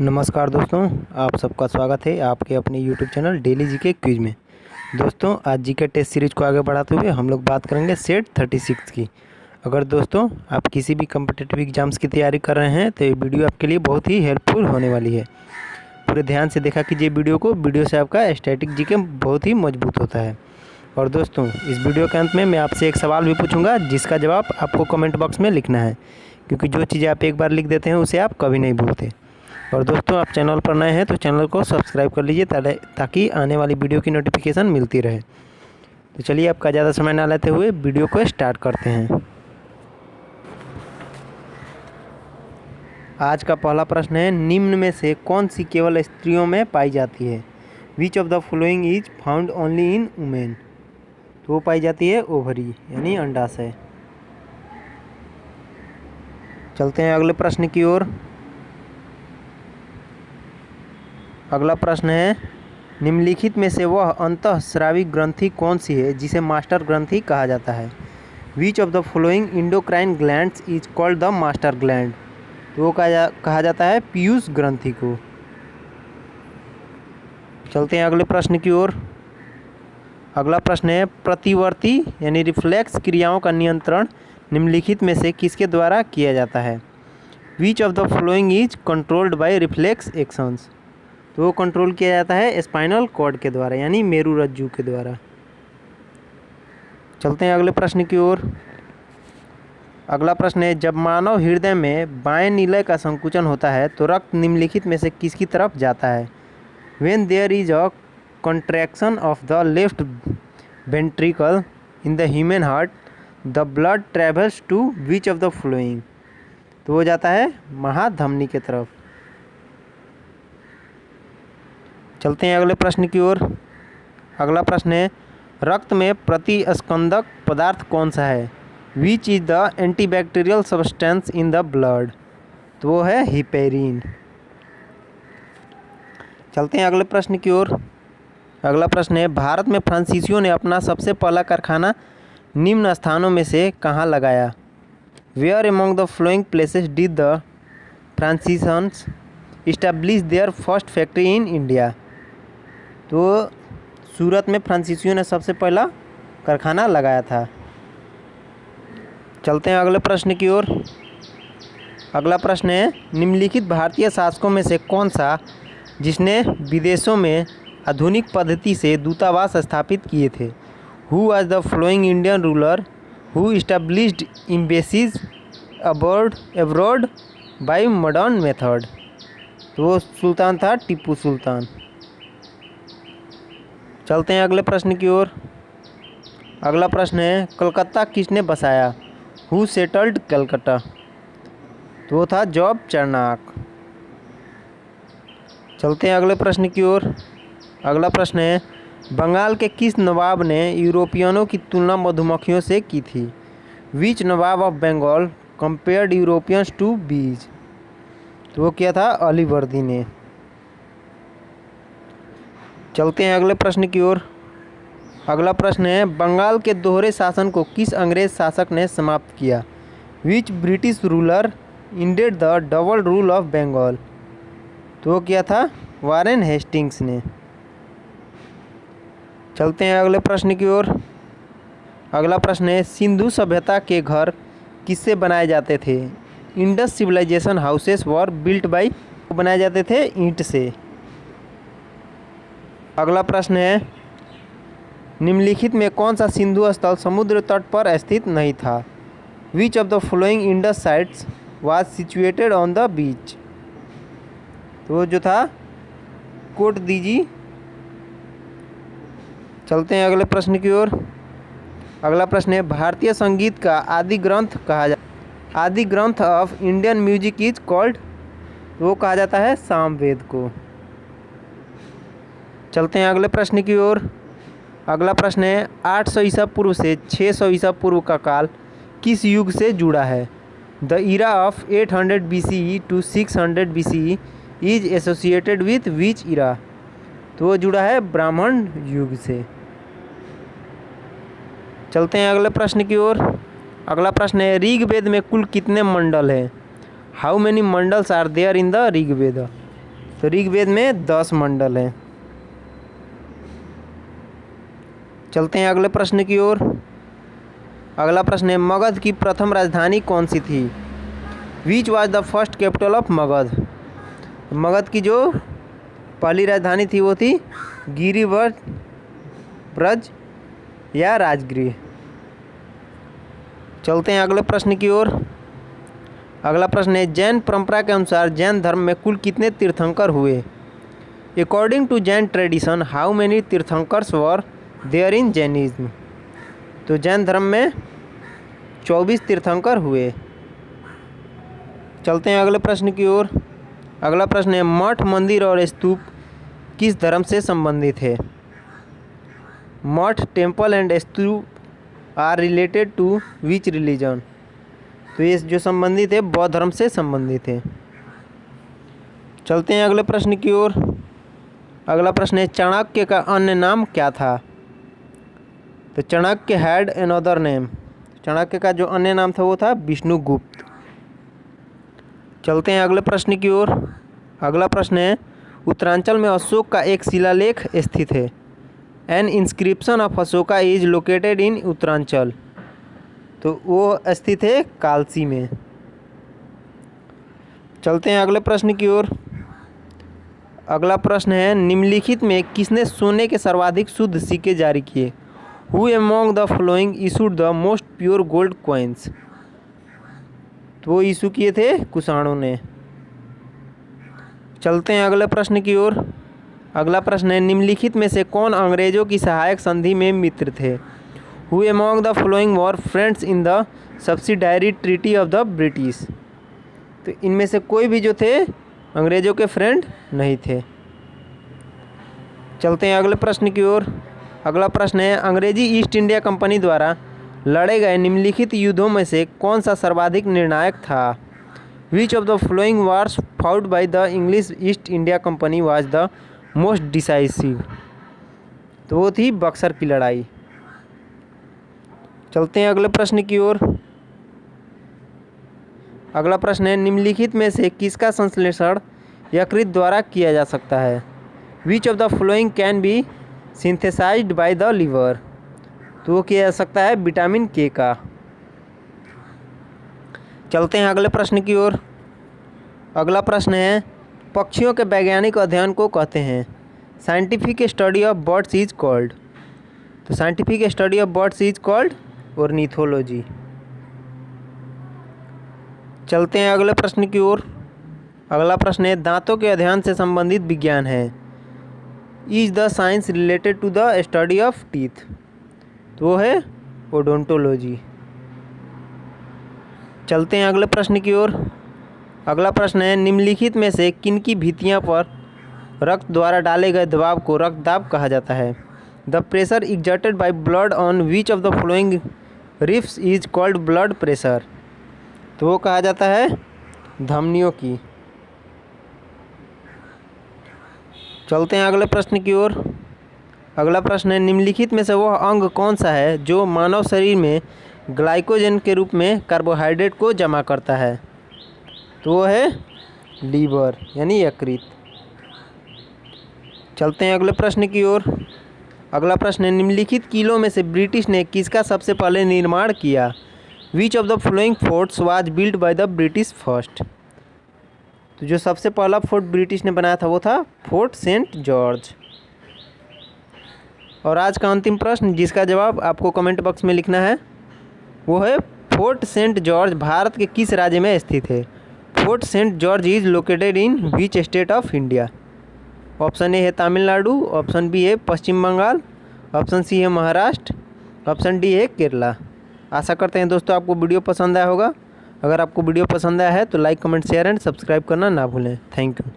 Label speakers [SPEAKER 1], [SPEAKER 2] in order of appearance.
[SPEAKER 1] नमस्कार दोस्तों, आप सबका स्वागत है आपके अपने YouTube channel daily GK quiz में। दोस्तों, आज जीके टेस्ट सीरीज को आगे बढ़ाते हुए हम लोग बात करेंगे सेट 36 की। अगर दोस्तों आप किसी भी कम्पिटिटिव एग्जाम्स की तैयारी कर रहे हैं तो ये वीडियो आपके लिए बहुत ही हेल्पफुल होने वाली है। पूरे ध्यान से देखा कीजिए वीडियो से आपका स्टैटिक जीके बहुत ही मजबूत होता है। और दोस्तों, इस वीडियो के अंत में मैं आपसे एक सवाल भी पूछूंगा जिसका जवाब आपको कमेंट बॉक्स में लिखना है, क्योंकि जो चीज़ें आप एक बार लिख देते हैं उसे आप कभी नहीं भूलते। और दोस्तों, आप चैनल पर नए हैं तो चैनल को सब्सक्राइब कर लीजिए ताकि आने वाली वीडियो की नोटिफिकेशन मिलती रहे। तो चलिए आपका ज़्यादा समय ना लेते हुए वीडियो को स्टार्ट करते हैं। आज का पहला प्रश्न है, निम्न में से कौन सी केवल स्त्रियों में पाई जाती है? Which of the following is found only in women? तो वो पाई जाती है ओवरी यानी अंडाशय। चलते हैं अगले प्रश्न की ओर। अगला प्रश्न है, निम्नलिखित में से वह अंतःस्रावी ग्रंथि कौन सी है जिसे मास्टर ग्रंथि कहा जाता है? Which of the following endocrine glands is called the master gland? तो वो कहा जाता है पीयूष ग्रंथि को। चलते हैं अगले प्रश्न की ओर। अगला प्रश्न है, प्रतिवर्ती यानी रिफ्लेक्स क्रियाओं का नियंत्रण निम्नलिखित में से किसके द्वारा किया जाता है? Which of the following is controlled by reflex actions? तो वो कंट्रोल किया जाता है स्पाइनल कॉर्ड के द्वारा यानी मेरुरज्जु के द्वारा। चलते हैं अगले प्रश्न की ओर। अगला प्रश्न है, जब मानव हृदय में बाएं नीलय का संकुचन होता है तो रक्त निम्नलिखित में से किसकी तरफ जाता है? When there is a contraction of the left ventricle in the human heart the blood travels to which of the following? तो वो जाता है महाधमनी की तरफ। चलते हैं अगले प्रश्न की ओर। अगला प्रश्न है, रक्त में प्रतिस्कंदक पदार्थ कौन सा है? Which is the antibacterial substance in the blood? तो वो है हिपेरिन। चलते हैं अगले प्रश्न की ओर। अगला प्रश्न है, भारत में फ्रांसीसियों ने अपना सबसे पहला कारखाना निम्न स्थानों में से कहाँ लगाया? Where among the following places did the Francisians establish their first factory in India? तो सूरत में फ्रांसीसियों ने सबसे पहला कारखाना लगाया था। चलते हैं अगले प्रश्न की ओर। अगला प्रश्न है, निम्नलिखित भारतीय शासकों में से कौन सा जिसने विदेशों में आधुनिक पद्धति से दूतावास स्थापित किए थे? Who was the following Indian ruler who established embassies abroad bye modern method? तो वो सुल्तान था टीपू सुल्तान। चलते हैं अगले प्रश्न की ओर। अगला प्रश्न है, कलकत्ता किसने बसाया? Who settled Calcutta? तो वो था जॉब चार्नक। चलते हैं अगले प्रश्न की ओर। अगला प्रश्न है, बंगाल के किस नवाब ने यूरोपियनों की तुलना मधुमक्खियों से की थी? Which nawab of Bengal compared Europeans to bees? तो वो किया था अलीवर्दी ने। चलते हैं अगले प्रश्न की ओर। अगला प्रश्न है, बंगाल के दोहरे शासन को किस अंग्रेज शासक ने समाप्त किया? Which British ruler ended the double rule of Bengal? तो वो किया था वारेन हेस्टिंग्स ने। चलते हैं अगले प्रश्न की ओर। अगला प्रश्न है, सिंधु सभ्यता के घर किससे बनाए जाते थे? Indus civilisation houses were built by? बनाए जाते थे ईंट से। अगला प्रश्न है, निम्नलिखित में कौन सा सिंधु स्थल समुद्र तट पर स्थित नहीं था? विच of the following Indus sites was situated on the beach? तो जो था कोट दीजी। चलते हैं अगले प्रश्न की ओर। अगला प्रश्न है, भारतीय संगीत का आदि ग्रंथ of Indian music is called? वो कहा जाता है सामवेद को। चलते हैं अगले प्रश्न की ओर। अगला प्रश्न है, 800 ईसा पूर्व से 600 ईसा पूर्व का काल किस युग से जुड़ा है? The era of 800 BCE to 600 BCE is associated with which era? तो वो जुड़ा है ब्राह्मण युग से। चलते हैं अगले प्रश्न की ओर। अगला प्रश्न है, ऋग्वेद में कुल कितने मंडल हैं? How many mandals are there in the Rigveda? तो ऋग्वेद में 10 मंडल हैं। चलते हैं अगले प्रश्न की ओर। अगला प्रश्न है, मगध की प्रथम राजधानी कौन सी थी? Which was the first capital of Magadh? Magadh की जो पहली राजधानी थी वो थी गिरिव्रत, ब्रज या राजगृह। चलते हैं अगले प्रश्न की ओर। अगला प्रश्न है, जैन परंपरा के अनुसार जैन धर्म में कुल कितने तीर्थंकर हुए? According to Jain tradition how many tirthankars were there in Jainism? तो जैन धर्म में 24 तीर्थंकर हुए। चलते हैं अगले प्रश्न की ओर। अगला प्रश्न है, मठ, मंदिर और स्तूप किस धर्म से संबंधित है? Math, temple and stupa are related to which religion? तो ये जो संबंधित है बौद्ध धर्म से संबंधित है। चलते हैं अगले प्रश्न की ओर। अगला प्रश्न है, चाणक्य का अन्य नाम क्या था? तो Chanakya had another name. Chanakya का जो अन्य नाम था वो था विष्णुगुप्त। चलते हैं अगले प्रश्न की ओर। अगला प्रश्न है, उत्तरांचल में अशोक का एक शिलालेख स्थित है। N inscription of Ashoka is located इन उत्तरांचल। तो वो स्थित है कालसी में। चलते हैं अगले प्रश्न की ओर। अगला प्रश्न है, निम्नलिखित में किसने सोने के सर्वाधिक शुद्ध सिक्के जारी किए? Who among the following issued the most pure gold coins? तो वो इशू किए थे कुषाणों ने। चलते हैं अगले प्रश्न की ओर। अगला प्रश्न है, निम्नलिखित में से कौन अंग्रेजों की सहायक संधि में मित्र थे? Who among the following were friends in the subsidiary treaty of the British? तो इनमें से कोई भी जो थे अंग्रेजों के फ्रेंड नहीं थे। चलते हैं अगले प्रश्न की ओर। अगला प्रश्न है, अंग्रेजी ईस्ट इंडिया कंपनी द्वारा लड़े गए निम्नलिखित युद्धों में से कौन सा सर्वाधिक निर्णायक था? विच of the following wars fought by the English east India company was the most decisive? तो वो थी बक्सर की लड़ाई। चलते हैं अगले प्रश्न की ओर। अगला प्रश्न है, निम्नलिखित में से किसका संश्लेषण यकृत द्वारा किया जा सकता है? Which of the following can be synthesised by the liver? तो वो किया जा सकता है विटामिन के का। चलते हैं अगले प्रश्न की ओर। अगला प्रश्न है, पक्षियों के वैज्ञानिक अध्ययन को कहते हैं? Scientific study of birds is called. तो scientific study of birds is called ornithology. चलते हैं अगले प्रश्न की ओर। अगला प्रश्न है, दांतों के अध्ययन से संबंधित विज्ञान है? Is the science related to the study of teeth? तो वो है ओडोंटोलॉजी। चलते हैं अगले प्रश्न की ओर। अगला प्रश्न है, निम्नलिखित में से किनकी भित्तियां पर रक्त द्वारा डाले गए दबाव को रक्तदाब कहा जाता है? The pressure exerted by blood on which of the following riffs is called blood pressure? तो वो कहा जाता है धमनियों की। चलते हैं अगले प्रश्न की ओर। अगला प्रश्न है, निम्नलिखित में से वह अंग कौन सा है जो मानव शरीर में ग्लाइकोजन के रूप में कार्बोहाइड्रेट को जमा करता है? तो वो है लीवर यानी यकृत। चलते हैं अगले प्रश्न की ओर। अगला प्रश्न है, निम्नलिखित किलों में से ब्रिटिश ने किसका सबसे पहले निर्माण किया? विच of the following forts was built by the British first? तो जो सबसे पहला फोर्ट ब्रिटिश ने बनाया था वो था फोर्ट सेंट जॉर्ज। और आज का अंतिम प्रश्न जिसका जवाब आपको कमेंट बॉक्स में लिखना है वो है, फोर्ट सेंट जॉर्ज भारत के किस राज्य में स्थित है? Fort Saint George is located in which state of India? Option A है तमिलनाडु, ऑप्शन बी है पश्चिम बंगाल, ऑप्शन सी है महाराष्ट्र, ऑप्शन डी है केरला। आशा करते हैं दोस्तों आपको वीडियो पसंद आया होगा। अगर आपको वीडियो पसंद आया है तो like, comment, share and subscribe करना ना भूलें। Thank you.